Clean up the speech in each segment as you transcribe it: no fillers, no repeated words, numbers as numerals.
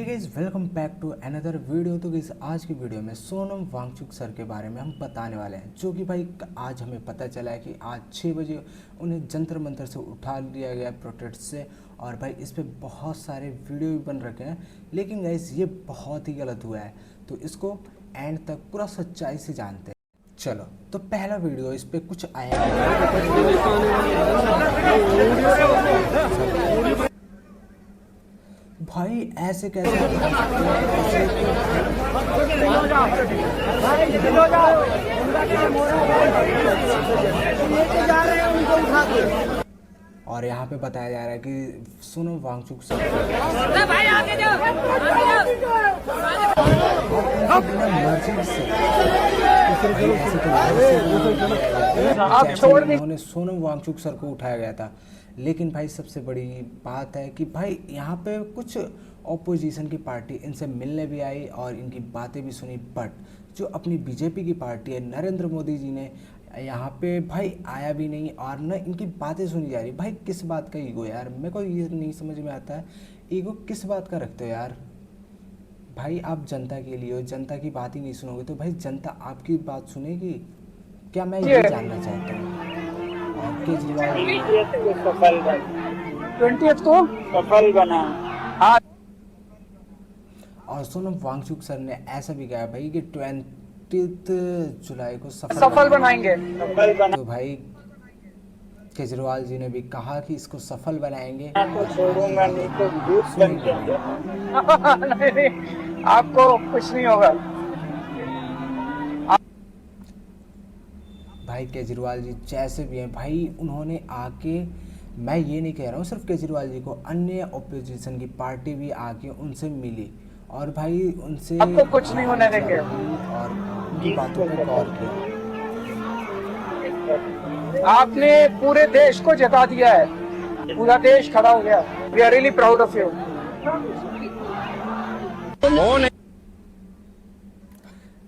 Hey guys, welcome back to another video. तो guys आज की वीडियो में सोनम वांगचुक सर के बारे में हम बताने वाले हैं, जो कि भाई आज हमें पता चला है कि आज 6 बजे उन्हें जंतर मंतर से उठा लिया गया प्रोटेस्ट से। और भाई इस पर बहुत सारे वीडियो भी बन रखे हैं, लेकिन गाइस ये बहुत ही गलत हुआ है। तो इसको एंड तक पूरा सच्चाई से जानते हैं। चलो तो पहला वीडियो इस पे कुछ आया भाई, ऐसे कैसे और यहाँ पे बताया जा रहा है कि सोनम वांगचुक सर उन्होंने सोनम वांगचुक सर को उठाया गया था। लेकिन भाई सबसे बड़ी बात है कि भाई यहाँ पे कुछ ऑपोजिशन की पार्टी इनसे मिलने भी आई और इनकी बातें भी सुनी, बट जो अपनी बीजेपी की पार्टी है, नरेंद्र मोदी जी ने यहाँ पे भाई आया भी नहीं और न इनकी बातें सुनी जा रही। भाई किस बात का ईगो यार, मेरे को ये नहीं समझ में आता है, ईगो किस बात का रखते हो यार। भाई आप जनता के लिए हो, जनता की बात ही नहीं सुनोगे तो भाई जनता आपकी बात सुनेगी क्या? मैं ये जानना चाहता हूँ। और केजरीवाल 20th को सफल बना। हाँ, और सोनम वांगचुक सर ने ऐसा भी कहा भाई कि 20 जुलाई को सफल बनाएंगे। तो भाई केजरीवाल जी ने भी कहा कि इसको सफल बनाएंगे। छोड़ूंगा नहीं तो दूध बन जाएंगे। नहीं, आपको कुछ नहीं होगा। भाई केजरीवाल जी जैसे भी हैं भाई, उन्होंने आके, मैं ये नहीं कह रहा हूँ सिर्फ केजरीवाल जी को, अन्य ऑपोजिशन की पार्टी भी आके उनसे मिली और भाई उनसे आपको कुछ नहीं होने देंगे और उनकी बातों पे गौर किया। आपने पूरे देश को जता दिया है, पूरा देश खड़ा हो गया। We are really proud of you.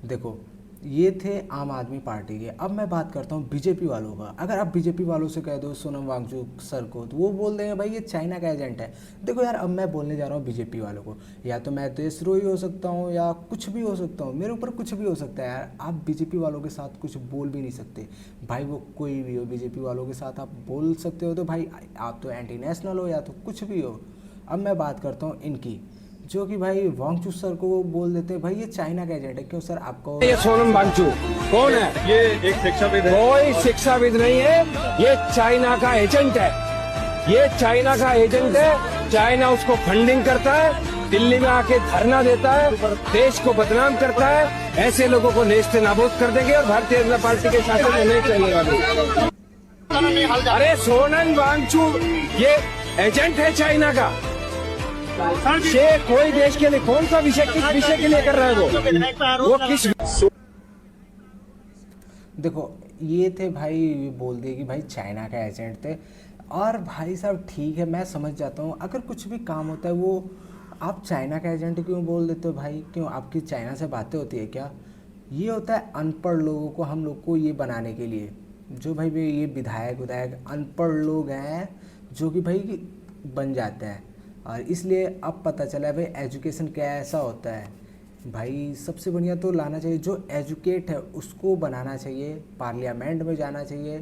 देखो ये थे आम आदमी पार्टी के। अब मैं बात करता हूँ बीजेपी वालों का। अगर आप बीजेपी वालों से कह दो सोनम वांगचुक सर को, तो वो बोल देंगे भाई ये चाइना का एजेंट है। देखो यार, अब मैं बोलने जा रहा हूँ बीजेपी वालों को, या तो मैं देशद्रोही हो सकता हूँ या कुछ भी हो सकता हूँ, मेरे ऊपर कुछ भी हो सकता है यार। आप बीजेपी वालों के साथ कुछ बोल भी नहीं सकते भाई, वो कोई भी हो। बीजेपी वालों के साथ आप बोल सकते हो तो भाई आप तो एंटी नेशनल हो या तो कुछ भी हो। अब मैं बात करता हूँ इनकी, जो कि भाई वांगचुक सर को बोल देते हैं भाई ये चाइना का एजेंट है। क्यों सर आपको? ये सोनम वांगचुक कौन है? ये एक शिक्षाविद है। कोई शिक्षाविद नहीं है, ये चाइना का एजेंट है। ये चाइना का एजेंट है। चाइना उसको फंडिंग करता है, दिल्ली में आके धरना देता है, देश को बदनाम करता है। ऐसे लोगों को नेस्त नाबूद कर देंगे और भारतीय जनता पार्टी के शासन में नहीं चलने वाले। अरे सोनम वांगचुक ये एजेंट है चाइना का। ये कोई देश के लिए कौन सा विषय, किस विषय के लिए कर रहा है वो किस? देखो ये थे भाई, बोल दिए कि भाई चाइना का एजेंट थे। और भाई साहब ठीक है, मैं समझ जाता हूँ अगर कुछ भी काम होता है वो आप चाइना का एजेंट क्यों बोल देते हो भाई? क्यों आपकी चाइना से बातें होती है क्या? ये होता है अनपढ़ लोगों को, हम लोग को ये बनाने के लिए, जो भाई ये विधायक अनपढ़ लोग हैं जो कि भाई बन जाते हैं। और इसलिए अब पता चला है भाई एजुकेशन कैसा होता है। भाई सबसे बढ़िया तो लाना चाहिए, जो एजुकेट है उसको बनाना चाहिए, पार्लियामेंट में जाना चाहिए,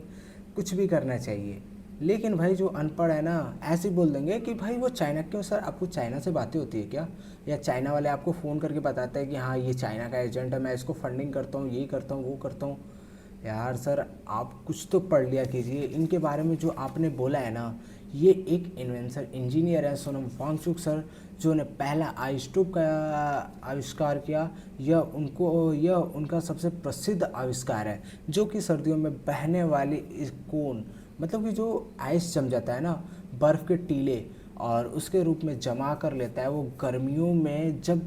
कुछ भी करना चाहिए। लेकिन भाई जो अनपढ़ है ना, ऐसे ही बोल देंगे कि भाई वो चाइना। क्यों सर आपको चाइना से बातें होती है क्या? या चाइना वाले आपको फ़ोन करके बताते हैं कि हाँ ये चाइना का एजेंट है, मैं इसको फंडिंग करता हूँ, ये करता हूँ, वो करता हूँ। यार सर आप कुछ तो पढ़ लिया कीजिए। इनके बारे में जो आपने बोला है ना, ये एक इन्वेंसर इंजीनियर है सोनम वांगचुक सर, जो ने पहला आइसटोप का आविष्कार किया। यह उनका सबसे प्रसिद्ध आविष्कार है, जो कि सर्दियों में बहने वाली इस कोन, मतलब कि जो आइस जम जाता है ना, बर्फ़ के टीले, और उसके रूप में जमा कर लेता है। वो गर्मियों में जब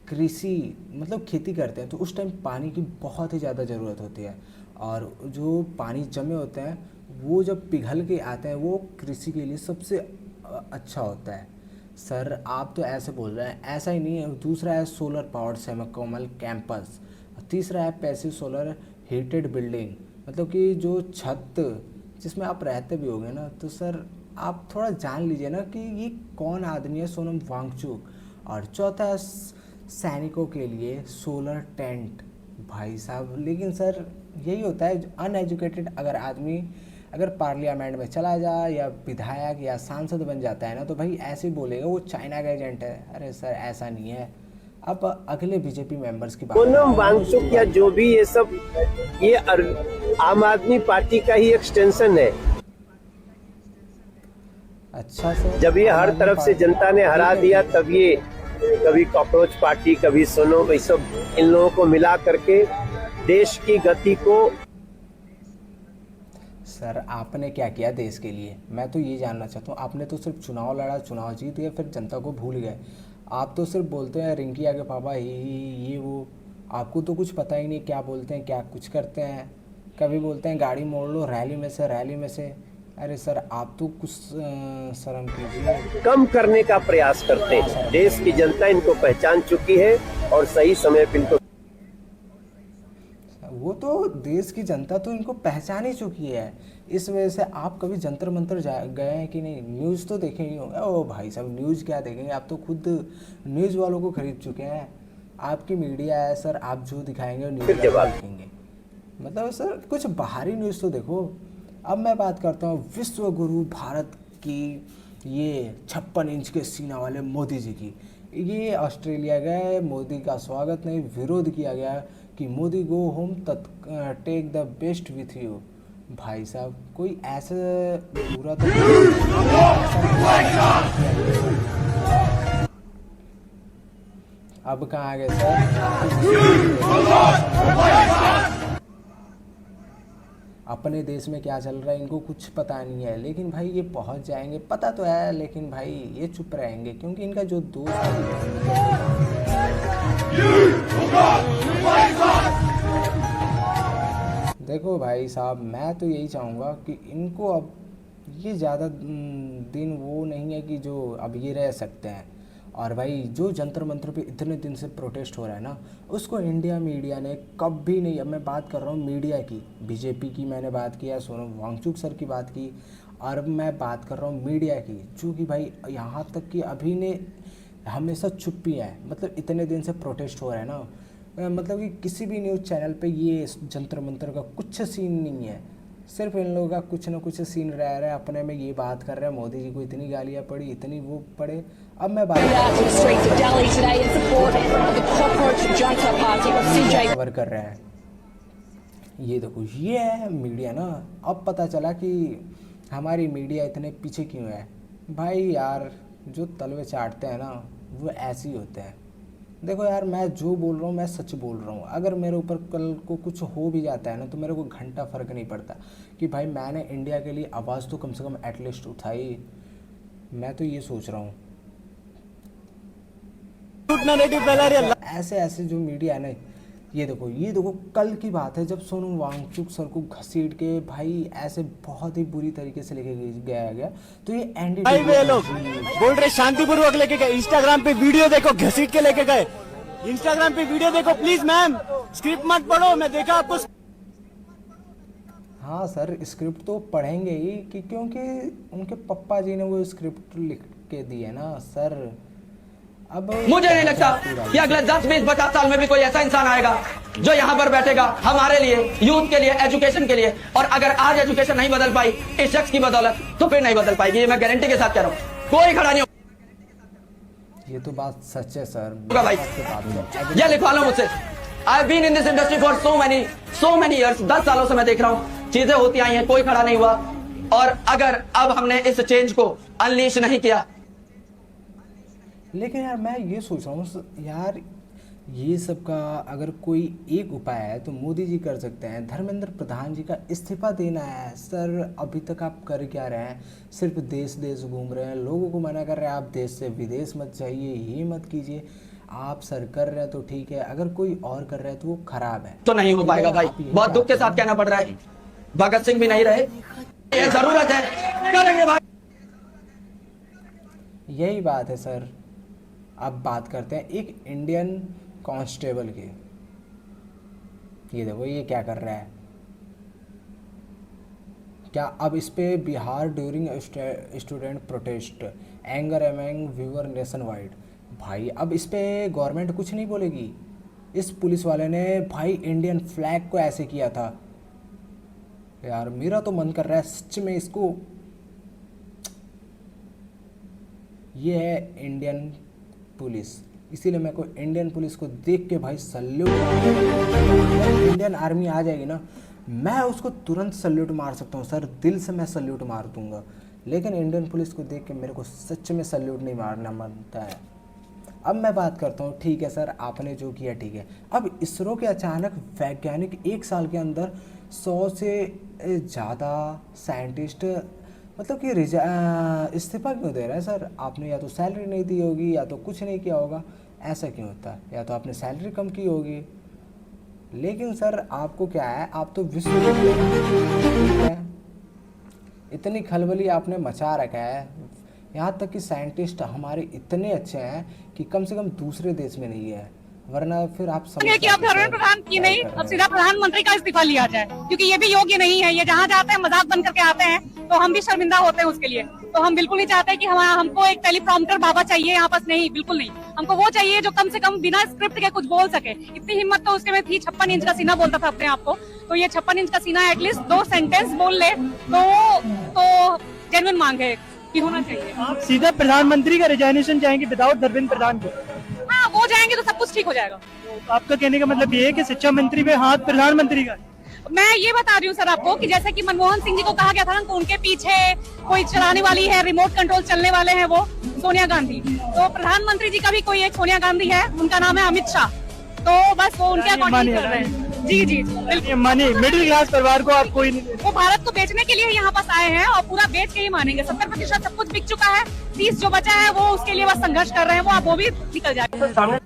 कृषि मतलब खेती करते हैं तो उस टाइम पानी की बहुत ही ज़्यादा ज़रूरत होती है, और जो पानी जमे होते हैं वो जब पिघल के आते हैं वो कृषि के लिए सबसे अच्छा होता है। सर आप तो ऐसे बोल रहे हैं, ऐसा ही नहीं है। दूसरा है सोलर पावर्ड सेमीकोमल कैंपस। तीसरा है पैसिव सोलर हीटेड बिल्डिंग, मतलब कि जो छत जिसमें आप रहते भी होंगे ना। तो सर आप थोड़ा जान लीजिए ना कि ये कौन आदमी है सोनम वांगचुक, और चौथा सैनिकों के लिए सोलर टेंट। भाई साहब लेकिन सर यही होता है, अनएजुकेटेड अगर आदमी अगर पार्लियामेंट में चला जाए या विधायक या सांसद बन जाता है ना, तो भाई ऐसे बोलेगा वो चाइना का एजेंट है। अरे सर ऐसा नहीं है। अब अगले बीजेपी मेंबर्स की बात सोनम वांगचुक या जो भी ये सब, ये आम आदमी पार्टी का ही एक्सटेंशन है। अच्छा सर, जब ये हर तरफ से जनता ने हरा दिया, तब ये कभी कॉकरोच पार्टी, कभी सोनम, ये सब इन लोगों को मिला करके देश की गति को। सर आपने क्या किया देश के लिए, मैं तो ये जानना चाहता हूँ। आपने तो सिर्फ चुनाव लड़ा, चुनाव जीत गए, फिर जनता को भूल गए। आप तो सिर्फ बोलते हैं रिंकी आगे पापा ही ये वो, आपको तो कुछ पता ही नहीं क्या बोलते हैं क्या कुछ करते हैं। कभी बोलते हैं गाड़ी मोड़ लो रैली में से, रैली में से। अरे सर आप तो कुछ शर्म कीजिए। कम करने का प्रयास करते हैं। देश की जनता इनको पहचान चुकी है और सही समय पर इनको, वो तो देश की जनता तो इनको पहचान ही चुकी है। इस वजह से आप कभी जंतर मंतर गए हैं कि नहीं? न्यूज़ तो देखे ही होंगे। ओ भाई साहब न्यूज़ क्या देखेंगे, आप तो खुद न्यूज़ वालों को खरीद चुके हैं। आपकी मीडिया है सर, आप जो दिखाएंगे न्यूज़ देखेंगे। मतलब सर कुछ बाहरी न्यूज़ तो देखो। अब मैं बात करता हूँ विश्व गुरु भारत की ये 56 इंच के सीना वाले मोदी जी की। ये ऑस्ट्रेलिया गए, मोदी का स्वागत नहीं विरोध किया गया कि Modi go home take the best with you. भाई साहब कोई ऐसा पूरा तो अब कहाँ आ गए सर? अपने देश में क्या चल रहा है इनको कुछ पता नहीं है, लेकिन भाई ये पहुंच जाएंगे पता तो है, लेकिन भाई ये चुप रहेंगे क्योंकि इनका जो दोस्त देखो भाई साहब मैं तो यही चाहूँगा कि इनको अब ये ज़्यादा दिन वो नहीं है कि जो अब ये रह सकते हैं। और भाई जो जंतर मंतर पे इतने दिन से प्रोटेस्ट हो रहा है ना, उसको इंडिया मीडिया ने कभी नहीं, अब मैं बात कर रहा हूँ मीडिया की, बीजेपी की मैंने बात किया, सोनम वांगचुक सर की बात की, और अब मैं बात कर रहा हूँ मीडिया की, जो कि भाई यहाँ तक कि अभी ने हमेशा चुप्पी है। मतलब इतने दिन से प्रोटेस्ट हो रहा है ना, मतलब कि किसी भी न्यूज़ चैनल पे ये जंतर मंतर का कुछ सीन नहीं है। सिर्फ इन लोगों का कुछ ना कुछ सीन रह रहा है, अपने में ये बात कर रहे हैं मोदी जी को इतनी गालियाँ पड़ी, इतनी वो पड़े। अब मैं बात कवर कर रहे हैं। ये देखो ये है मीडिया ना। अब पता चला कि हमारी मीडिया इतने पीछे क्यों है। भाई यार जो तलवे चाटते हैं ना वो ऐसे ही होते हैं। देखो यार मैं जो बोल रहा हूँ मैं सच बोल रहा हूँ। अगर मेरे ऊपर कल को कुछ हो भी जाता है ना तो मेरे को घंटा फ़र्क नहीं पड़ता कि भाई मैंने इंडिया के लिए आवाज़ तो कम से कम एटलीस्ट उठाई। मैं तो ये सोच रहा हूँ ऐसे ऐसे जो मीडिया है ना, ये देखो कल की बात है जब सोनम वांगचुक सर को घसीट के भाई ऐसे बहुत ही बुरी तरीके से लेके गया तो ये एनडीटीवी लोग बोल रहे शांतिपूर्वक लेके गए, इंस्टाग्राम पे वीडियो देखो घसीट के लेके गए, इंस्टाग्राम पे वीडियो देखो प्लीज मैम, स्क्रिप्ट मत पढ़ो, मैं देखा आपको। हाँ सर स्क्रिप्ट तो पढ़ेंगे ही कि क्योंकि उनके पप्पा जी ने वो स्क्रिप्ट लिख के दी है ना सर। अब मुझे नहीं लगता कि अगले 10-20-50 साल में भी कोई ऐसा इंसान आएगा जो यहाँ पर बैठेगा हमारे लिए, यूथ के लिए, एजुकेशन के लिए। और अगर आज एजुकेशन नहीं बदल पाई इस शख्स की बदौलत तो फिर नहीं बदल पाएगी, ये मैं गारंटी के साथ कह रहा हूँ। कोई खड़ा नहीं ये तो बात सच है सर होगा भाई, ये लिखवा लो मुझसे। I been in this industry for so many years, 10 सालों से मैं देख रहा हूँ चीजें होती आई हैं, कोई खड़ा नहीं हुआ। और अगर अब हमने इस चेंज को अनलीश नहीं किया, लेकिन यार मैं ये सोच रहा हूँ यार ये सब का अगर कोई एक उपाय है तो मोदी जी कर सकते हैं। धर्मेंद्र प्रधान जी का इस्तीफा देना है सर। अभी तक आप कर क्या रहे हैं? सिर्फ देश देश घूम रहे हैं, लोगों को मना कर रहे हैं आप देश से विदेश मत जाइए, ये मत कीजिए। आप सर कर रहे हैं तो ठीक है, अगर कोई और कर रहा है तो वो खराब है। तो नहीं हो पाएगा भाई, बहुत दुख के साथ कहना पड़ रहा है। भगत सिंह भी नहीं रहे, ये जरूरत है, करेंगे भाई। यही बात है सर। अब बात करते हैं एक इंडियन कांस्टेबल की। ये देखो ये क्या कर रहा है, क्या अब इस पे Bihar during student protest anger among viewer nation wide. भाई अब इस पे गवर्नमेंट कुछ नहीं बोलेगी? इस पुलिस वाले ने भाई इंडियन फ्लैग को ऐसे किया था यार, मेरा तो मन कर रहा है सच में इसको। ये है इंडियन पुलिस, इसीलिए मेरे को इंडियन पुलिस को देख के भाई सल्यूट। इंडियन आर्मी आ जाएगी ना, मैं उसको तुरंत सल्यूट मार सकता हूँ सर, दिल से मैं सल्यूट मार दूंगा। लेकिन इंडियन पुलिस को देख के मेरे को सच में सल्यूट नहीं मारना मनता है। अब मैं बात करता हूँ, ठीक है सर आपने जो किया ठीक है। अब इसरो के अचानक वैज्ञानिक 1 साल के अंदर 100 से ज़्यादा साइंटिस्ट मतलब कि इस्तीफा क्यों दे रहे हैं सर? आपने या तो सैलरी नहीं दी होगी या तो कुछ नहीं किया होगा, ऐसा क्यों होता है? या तो आपने सैलरी कम की होगी। लेकिन सर आपको क्या है, आप तो विश्व है, इतनी खलबली आपने मचा रखा है, यहाँ तक कि साइंटिस्ट हमारे इतने अच्छे हैं कि कम से कम दूसरे देश में नहीं है, वरना फिर आप समझ कि अब धर्मेंद्र प्रधान की नहीं, अब सीधा प्रधानमंत्री का इस्तीफा लिया जाए, क्योंकि ये भी योग्य नहीं है। ये जहाँ जाते हैं मजाक बन करके आते हैं, तो हम भी शर्मिंदा होते हैं उसके लिए। तो हम बिल्कुल नहीं चाहते कि हमको एक टेलीप्रॉम्प्टर बाबा चाहिए यहाँ पास, नहीं बिल्कुल नहीं। हमको वो चाहिए जो कम से कम बिना स्क्रिप्ट के कुछ बोल सके। इतनी हिम्मत तो उसके में थी, 56 इंच का सीना बोलता था अपने आप को, तो ये 56 इंच का सीना एटलीस्ट 2 सेंटेंस बोल ले तो जेन्युइन मांग है कि होना चाहिए। आप सीधा प्रधानमंत्री का रिजाइनेशन चाहेंगे विदाउट धर्मेंद्र प्रधान को? हाँ वो जाएंगे तो सब कुछ ठीक हो जाएगा। तो आपका कहने का मतलब ये है कि शिक्षा मंत्री पे हाथ प्रधानमंत्री का? मैं ये बता रही हूँ सर आपको कि जैसे कि मनमोहन सिंह जी को कहा गया था ना, उनके पीछे कोई चलाने वाली है, रिमोट कंट्रोल चलने वाले हैं वो सोनिया गांधी। तो प्रधानमंत्री जी का भी कोई एक सोनिया गांधी है, उनका नाम है अमित शाह। तो बस वो उनके अकॉर्डिंग कर रहे हैं। जी जी बिल्कुल। मानिए मिडिल क्लास परिवार को आप कोई नहीं, वो भारत को बेचने के लिए यहाँ पास आए हैं और पूरा बेच के ही मानेंगे। 70% सब कुछ बिक चुका है, 30 जो बचा है वो उसके लिए बस संघर्ष कर रहे हैं, वो भी निकल जाएगा।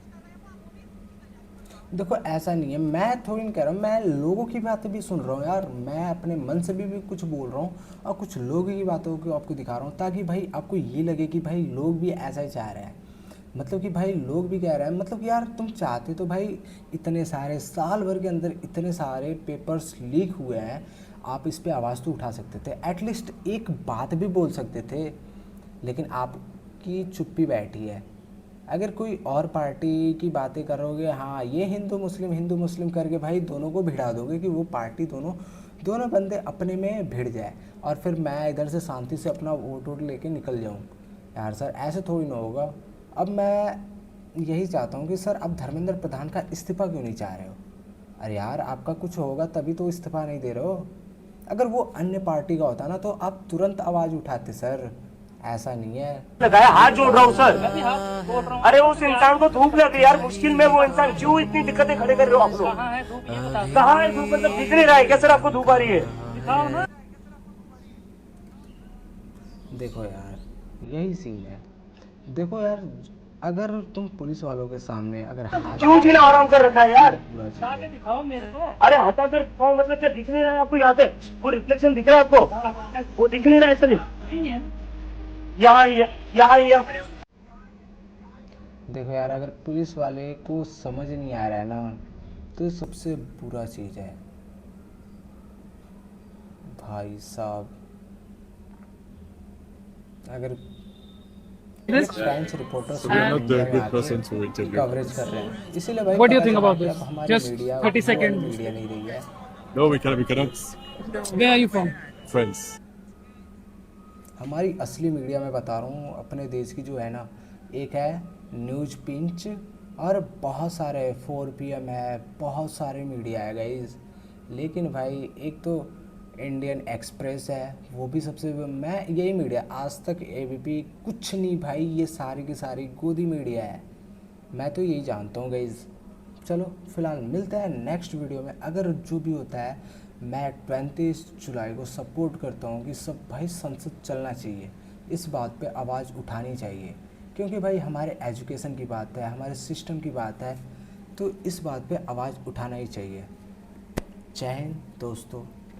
देखो ऐसा नहीं है, मैं थोड़ी नहीं कह रहा हूँ, मैं लोगों की बातें भी सुन रहा हूँ यार, मैं अपने मन से भी कुछ बोल रहा हूँ और कुछ लोगों की बातों को आपको दिखा रहा हूँ, ताकि भाई आपको ये लगे कि भाई लोग भी ऐसा ही चाह रहे हैं। मतलब कि भाई लोग भी कह रहे हैं, मतलब कि यार तुम चाहते तो भाई इतने सारे साल भर के अंदर इतने सारे पेपर्स लीक हुए हैं, आप इस पर आवाज़ तो उठा सकते थे, एटलीस्ट एक बात भी बोल सकते थे। लेकिन आपकी चुप्पी बैठी है। अगर कोई और पार्टी की बातें करोगे, हाँ ये हिंदू मुस्लिम करके भाई दोनों को भिड़ा दोगे कि वो पार्टी दोनों बंदे अपने में भिड़ जाए और फिर मैं इधर से शांति से अपना वोट लेके निकल जाऊँ। यार सर ऐसे थोड़ी ना होगा। अब मैं यही चाहता हूँ कि सर अब धर्मेंद्र प्रधान का इस्तीफ़ा क्यों नहीं चाह रहे हो? अरे यार आपका कुछ होगा तभी तो इस्तीफ़ा नहीं दे रहे हो। अगर वो अन्य पार्टी का होता ना तो आप तुरंत आवाज़ उठाते सर, ऐसा नहीं है। लगाया हाथ जोड़ रहा हूँ सर। अरे उस इंसान को धूप लग गई यार, मुश्किल में वो इंसान, क्यों इतनी दिक्कतें खड़े कर रहे हो आप लोग? कहाँ है धूप? मतलब दिख नहीं रहा है क्या सर आपको धूप आ रही है? देखो यार यही सीन है। देखो यार अगर तुम पुलिस वालों के सामने अगर क्यों जीना आराम कर रखा है यार? दिखाओ मेरे को। अरे हटा कर दिखाओ, मतलब क्या दिख नहीं रहा है आपको? यहाँ से वो रिफ्लेक्शन दिख रहा है आपको? वो दिख नहीं रहा है सर, यहाँ देखो यार अगर पुलिस वाले को समझ नहीं आ रहा है ना तो सबसे बुरा चीज़ है भाई साहब। अगर फ्रेंच रिपोर्टर्स कवरेज कर रहे हैं, इसीलिए भाई What do you think about this? हमारी Just मीडिया 30 seconds. मीडिया नहीं रही है। No, we cannot. Where are you from? Friends. हमारी असली मीडिया में बता रहा हूँ अपने देश की जो है ना, एक है न्यूज़ पिंच और बहुत सारे 4 PM है, बहुत सारे मीडिया है गाइस। लेकिन भाई एक तो इंडियन एक्सप्रेस है, वो भी सबसे, मैं यही मीडिया, आज तक ABP कुछ नहीं भाई, ये सारी की सारी गोदी मीडिया है। मैं तो यही जानता हूँ गाइस। चलो फिलहाल मिलते हैं नेक्स्ट वीडियो में। अगर जो भी होता है, मैं 29 जुलाई को सपोर्ट करता हूँ कि सब भाई संसद चलना चाहिए, इस बात पे आवाज़ उठानी चाहिए, क्योंकि भाई हमारे एजुकेशन की बात है, हमारे सिस्टम की बात है, तो इस बात पे आवाज़ उठाना ही चाहिए। जय हिंद दोस्तों।